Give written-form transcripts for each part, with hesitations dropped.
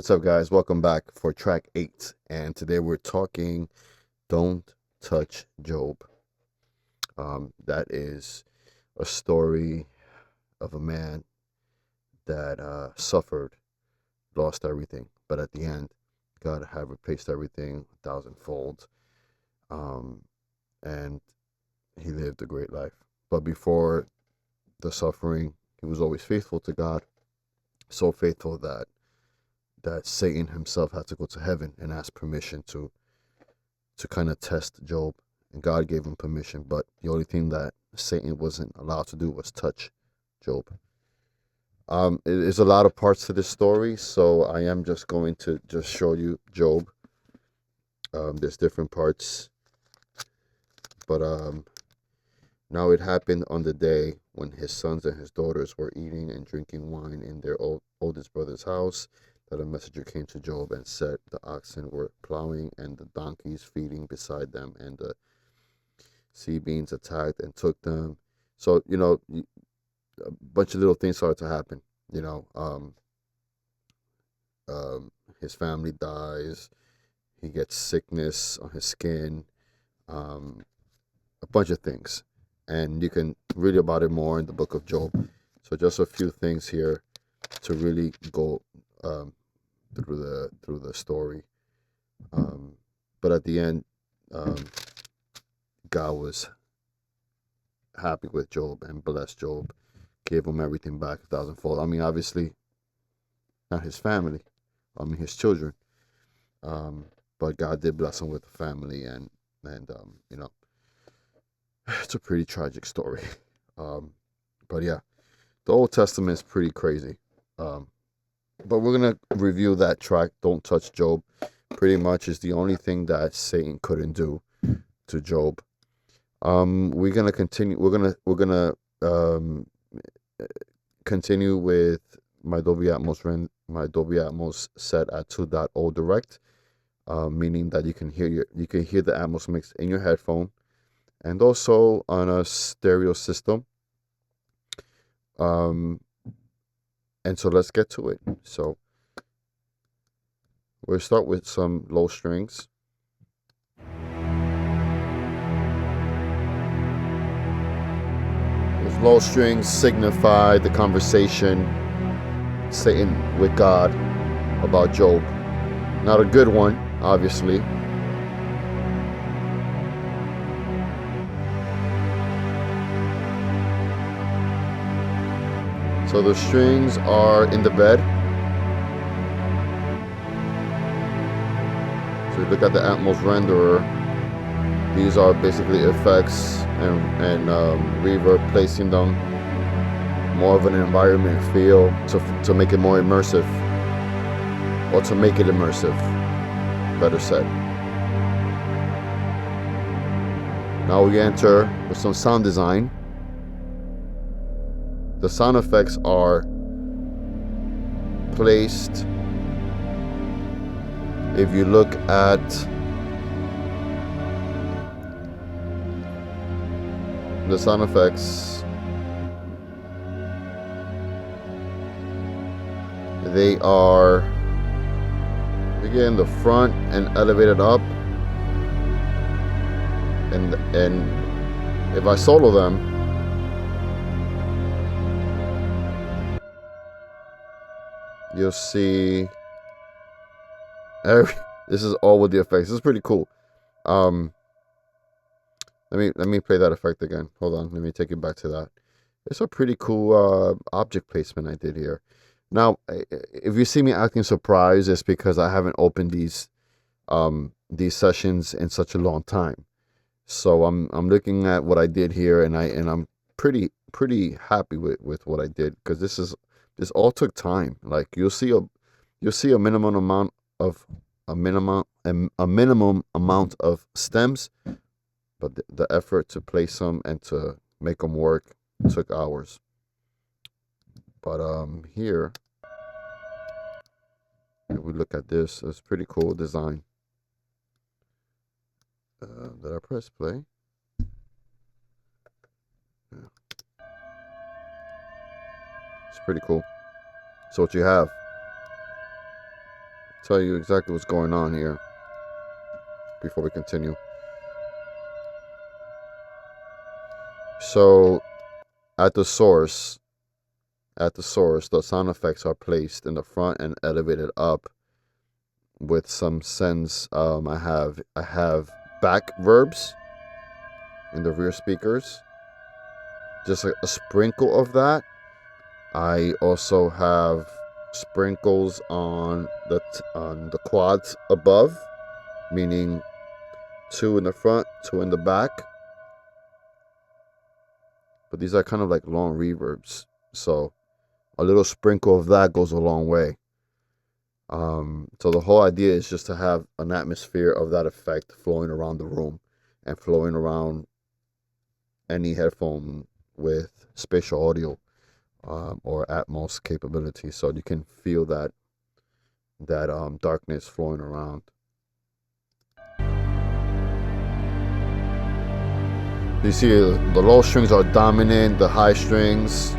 What's up, guys? Welcome back for track 8. And today we're talking Don't Touch Job. That is a story of a man that suffered, lost everything, but at the end, God had replaced everything a thousandfold. Um, and he lived a great life. But before the suffering, he was always faithful to God, so faithful that Satan himself had to go to heaven and ask permission to kind of test Job, and God gave him permission. But the only thing that Satan wasn't allowed to do was touch Job. There's a lot of parts to this story, so I am just going to just show you Job. There's different parts, but now it happened on the day when his sons and his daughters were eating and drinking wine in their oldest brother's house, that a messenger came to Job and said, the oxen were plowing and the donkeys feeding beside them, and the sea beings attacked and took them. So, a bunch of little things started to happen. You know, his family dies. He gets sickness on his skin. A bunch of things. And you can read about it more in the book of Job. So just a few things here to really go through the story. But at the end, God was happy with Job and blessed Job, gave him everything back a thousandfold. I mean, obviously, not his family. I mean, his children. But God did bless him with a family, and it's a pretty tragic story. But yeah, the Old Testament is pretty crazy. But we're gonna review that track. Don't touch Job. Pretty much is the only thing that Satan couldn't do to Job. We're gonna continue. We're gonna continue with my Dolby Atmos set at 2.0 direct, meaning that you can hear the Atmos mix in your headphone, and also on a stereo system. And so let's get to it. So we'll start with some low strings. Those low strings signify the conversation Satan with God about Job. Not a good one, obviously. So the strings are in the bed. So you look at the Atmos renderer. These are basically effects and reverb, placing them more of an environment feel to make it more immersive, or to make it immersive, better said. Now we enter with some sound design. The sound effects are placed, if you look at the sound effects, they are again the front and elevated up, and if I solo them, you'll see this is all with the effects. This is pretty cool. Let me play that effect again. Hold on, let me take you back to that. It's a pretty cool object placement I did here. Now, if you see me acting surprised, it's because I haven't opened these sessions in such a long time. So I'm looking at what I did here, and I'm pretty happy with what I did, because this all took time. Like you'll see a minimum amount of stems, but the effort to place them and to make them work took hours. But here, if we look at this, it's pretty cool design. Did I press play? Yeah. It's pretty cool. So what you have tell you exactly what's going on here before we continue. So at the source, the sound effects are placed in the front and elevated up with some sense. I have back verbs in the rear speakers, just a sprinkle of that. I also have sprinkles on the quads above, meaning 2 in the front, 2 in the back. But these are kind of like long reverbs, so a little sprinkle of that goes a long way. So the whole idea is just to have an atmosphere of that effect flowing around the room and flowing around any headphone with spatial audio or Atmos capability, so you can feel that darkness flowing around. You see the low strings are dominant, the high strings.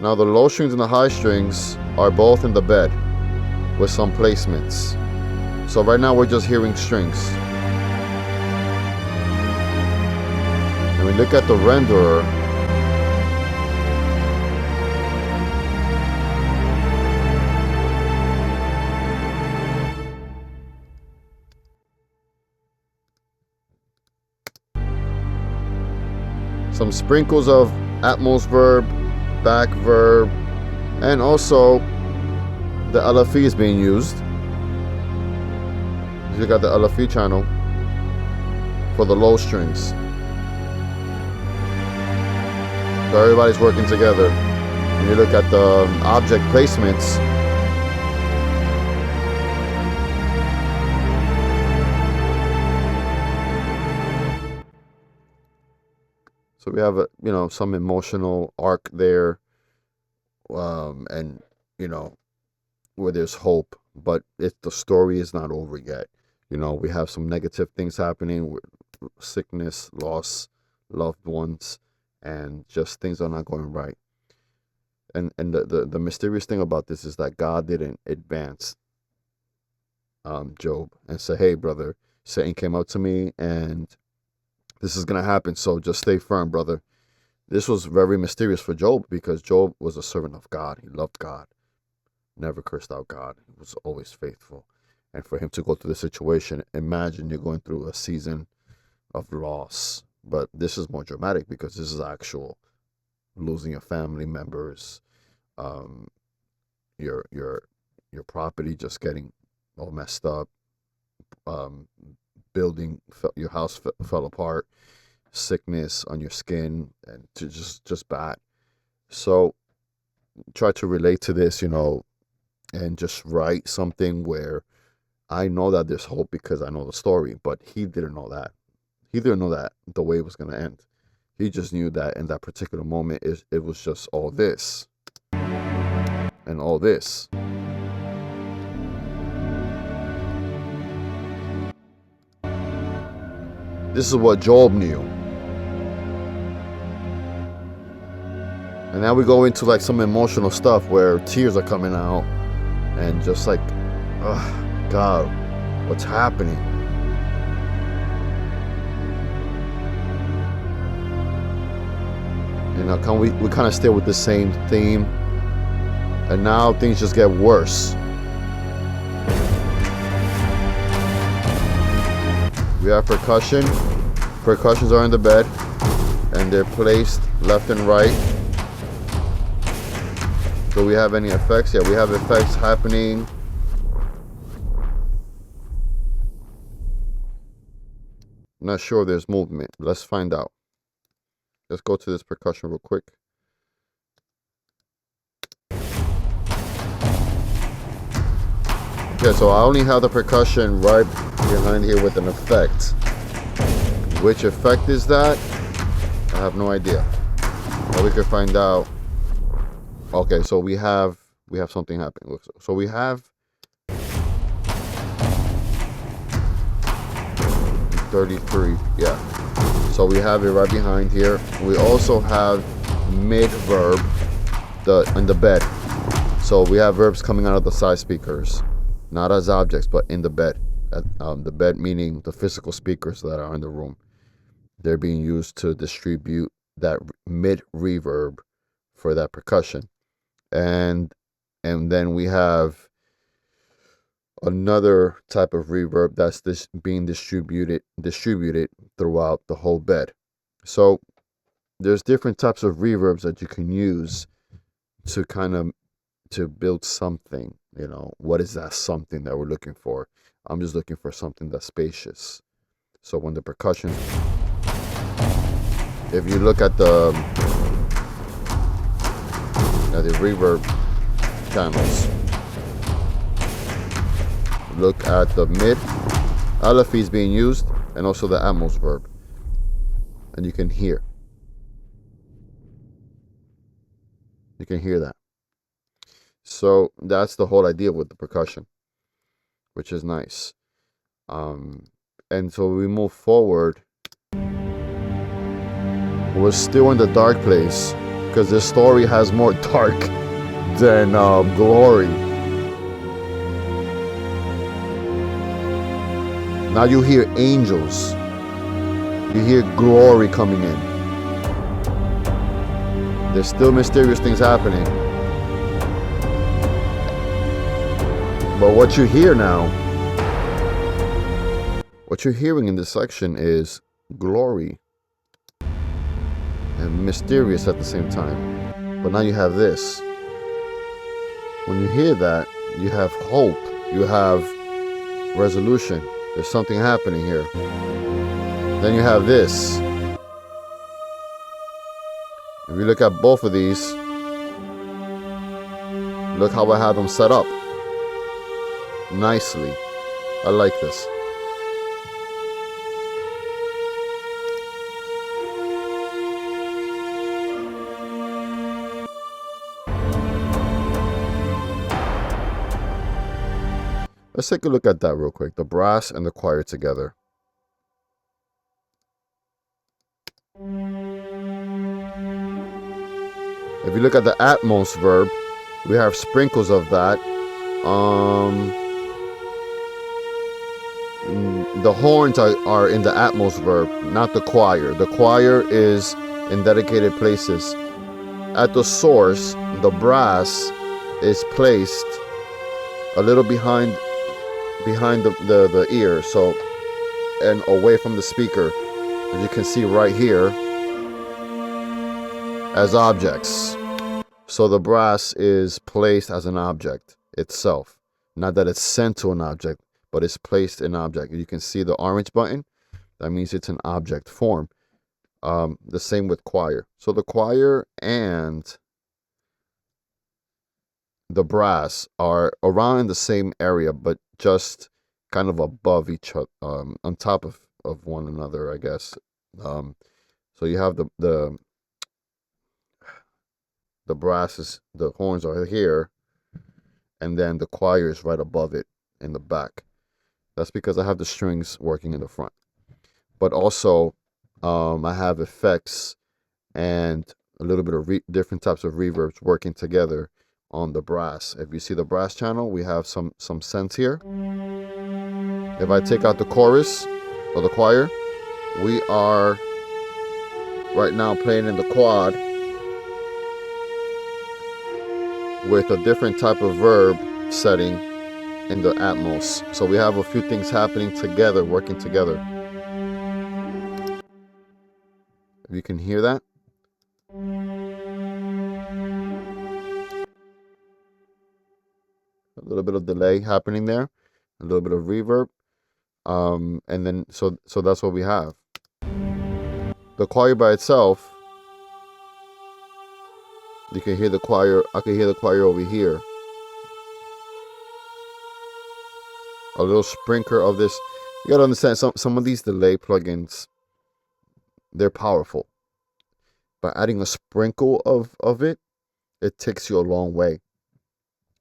Now the low strings and the high strings are both in the bed with some placements. So right now we're just hearing strings. And we look at the renderer. Some sprinkles of Atmos verb, back verb, and also the LFE is being used. You got the LFE channel for the low strings. So everybody's working together. When you look at the object placements, so we have some emotional arc there, and where there's hope, but the story is not over yet. We have some negative things happening with sickness, loss, loved ones, and just things are not going right. And the mysterious thing about this is that God didn't advance Job and say, hey brother, Satan came out to me and this is gonna happen, so just stay firm, brother. This was very mysterious for Job, because Job was a servant of God. He loved God, never cursed out God. He was always faithful. And for him to go through this situation, imagine you're going through a season of loss. But this is more dramatic because this is actual losing your family members, your property just getting all messed up, your house fell apart, sickness on your skin, and to just bad. So try to relate to this, and just write something where I know that there's hope because I know the story, but he didn't know that. He didn't know that the way it was going to end. He just knew that in that particular moment, it was just all this and all this. This is what Job knew. And now we go into like some emotional stuff where tears are coming out and just like, oh God, what's happening? We kind of stay with the same theme, and now things just get worse. We have percussion. Percussions are in the bed, and they're placed left and right. Do we have any effects? Yeah, we have effects happening. Not sure if there's movement. Let's find out. Let's go to this percussion real quick. Okay, so I only have the percussion right behind here with an effect. Which effect is that? I have no idea. But we can find out. Okay, so we have something happening. So we have 33, yeah. So we have it right behind here. We also have mid verb in the bed. So we have verbs coming out of the side speakers, not as objects, but in the bed. The bed meaning the physical speakers that are in the room. They're being used to distribute that mid reverb for that percussion. And then we have another type of reverb that's being distributed throughout the whole bed. So there's different types of reverbs that you can use to kind of to build something. What is that something that we're looking for? I'm just looking for something that's spacious. So when the percussion, if you look at the reverb channels, look at the mid, LFE is being used, and also the Atmos verb, and you can hear that. So that's the whole idea with the percussion, which is nice. And so we move forward. We're still in the dark place because this story has more dark than glory. Now you hear angels. You hear glory coming in. There's still mysterious things happening. But what you hear now, what you're hearing in this section is glory and mysterious at the same time. But now you have this. When you hear that, you have hope, you have resolution. There's something happening here. Then you have this. If you look at both of these, look how I have them set up nicely. I like this. Let's take a look at that real quick. The brass and the choir together. If you look at the Atmos verb, we have sprinkles of that. The horns are in the Atmos verb, not the choir. The choir is in dedicated places. At the source, the brass is placed a little behind the ear, so, and away from the speaker, as you can see right here, as objects. So the brass is placed as an object itself. Not that it's sent to an object, but it's placed in object. You can see the orange button. That means it's an object form. The same with choir. So the choir and the brass are around in the same area, but just kind of above each other, on top of one another, I guess. So you have the brasses, the horns are here, and then the choir is right above it in the back. That's because I have the strings working in the front. But also, I have effects and a little bit of different types of reverbs working together on the brass. If you see the brass channel, we have some sense here. If I take out the chorus or the choir, we are right now playing in the quad with a different type of verb setting in the Atmos. So we have a few things happening together, working together. If you can hear that. A little bit of delay happening there, a little bit of reverb, and then so that's what we have. The choir by itself, you can hear the choir. I can hear the choir over here. A little sprinkler of this. You gotta understand, some of these delay plugins, they're powerful. By adding a sprinkle of it, it takes you a long way.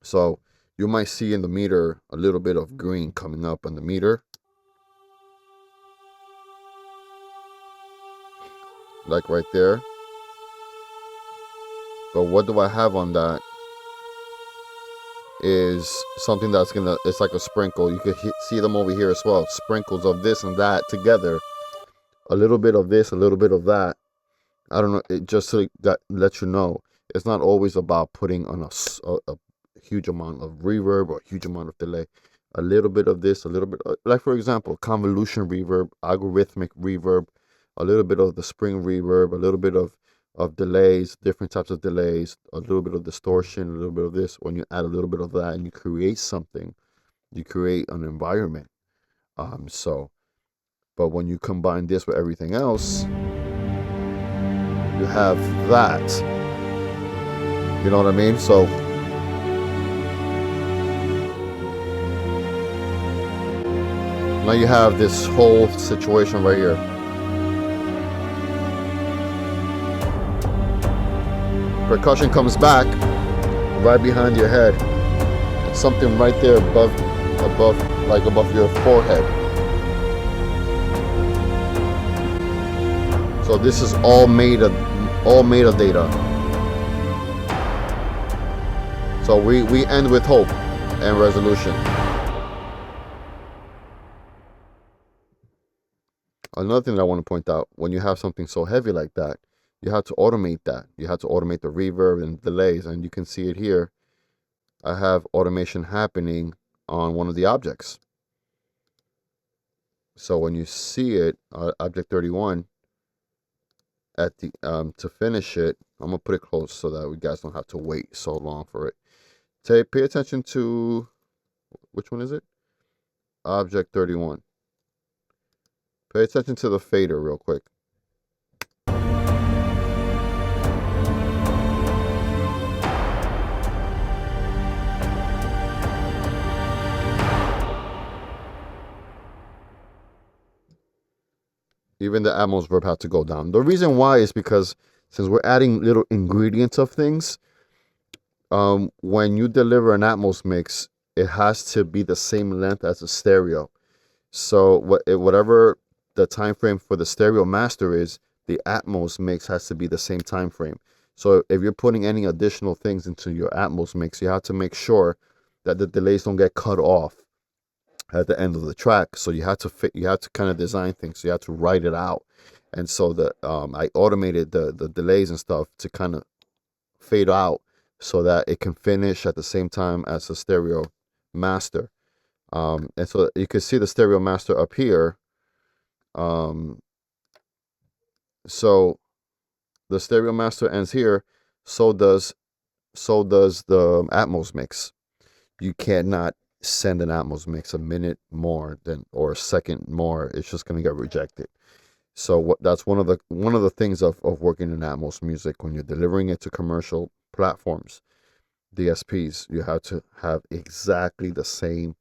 So you might see in the meter a little bit of green coming up on the meter, like right there. But what do I have on that? is something that's gonna, it's like a sprinkle. You could see them over here as well, sprinkles of this and that together, a little bit of this, a little bit of that. I don't know, it just to let you know, it's not always about putting on a huge amount of reverb or a huge amount of delay. A little bit of this, a little bit, like for example, convolution reverb, algorithmic reverb, a little bit of the spring reverb, a little bit of delays, different types of delays, a little bit of distortion, a little bit of this. When you add a little bit of that and you create something, you create an environment. So, but when you combine this with everything else, you have that. You know what I mean? So now you have this whole situation right here. Percussion comes back right behind your head. It's something right there above your forehead. So this is all made of data. So we end with hope and resolution. Another thing that I want to point out, when you have something so heavy like that, you have to automate that. You have to automate the reverb and delays, and you can see it here. I have automation happening on one of the objects. So when you see it, object 31, at the to finish it, I'm gonna put it close so that we guys don't have to wait so long for it. Pay attention to, which one is it? Object 31. Pay attention to the fader real quick. Even the Atmos verb had to go down. The reason why is because since we're adding little ingredients of things, when you deliver an Atmos mix, it has to be the same length as a stereo. So whatever the time frame for the stereo master is, the Atmos mix has to be the same time frame. So if you're putting any additional things into your Atmos mix, you have to make sure that the delays don't get cut off at the end of the track. So you have to kind of design things. So you have to write it out. And so I automated the delays and stuff to kind of fade out so that it can finish at the same time as the stereo master. And so you can see the stereo master up here. So the stereo master ends here. So does the Atmos mix. You cannot send an Atmos mix a minute more than, or a second more. It's just gonna get rejected. So that's one of the things of working in Atmos music. When you're delivering it to commercial platforms, DSPs, you have to have exactly the same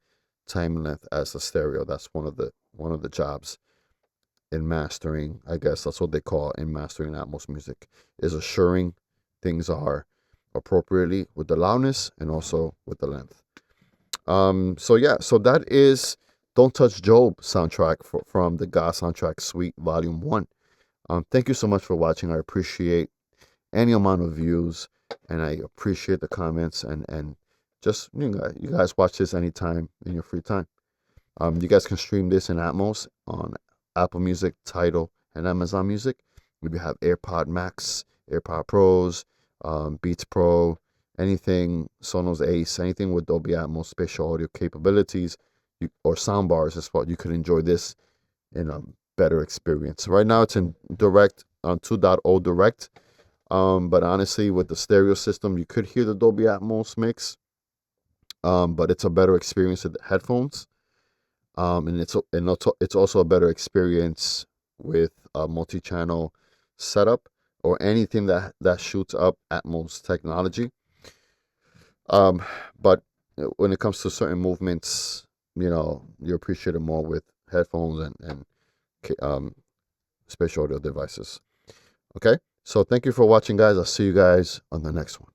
time length as the stereo. That's one of the jobs in mastering. I guess that's what they call in mastering Atmos music, is assuring things are appropriately with the loudness and also with the length. So yeah, so that is Don't Touch Job soundtrack from the God Soundtrack Suite Volume 1. Thank you so much for watching. I appreciate any amount of views, and I appreciate the comments, and just you guys watch this anytime in your free time. You guys can stream this in Atmos on Apple Music, Tidal, and Amazon Music. If you have AirPod Max, AirPod Pros, Beats Pro, anything, Sonos Ace, anything with Dolby Atmos spatial audio capabilities, or soundbars as well, you could enjoy this in a better experience. Right now it's in direct, on 2.0 direct, but honestly with the stereo system you could hear the Dolby Atmos mix, but it's a better experience with the headphones, and it's also a better experience with a multi-channel setup or anything that shoots up Atmos technology. But when it comes to certain movements, you appreciate it more with headphones and spatial audio devices. Okay, so thank you for watching, guys. I'll see you guys on the next one.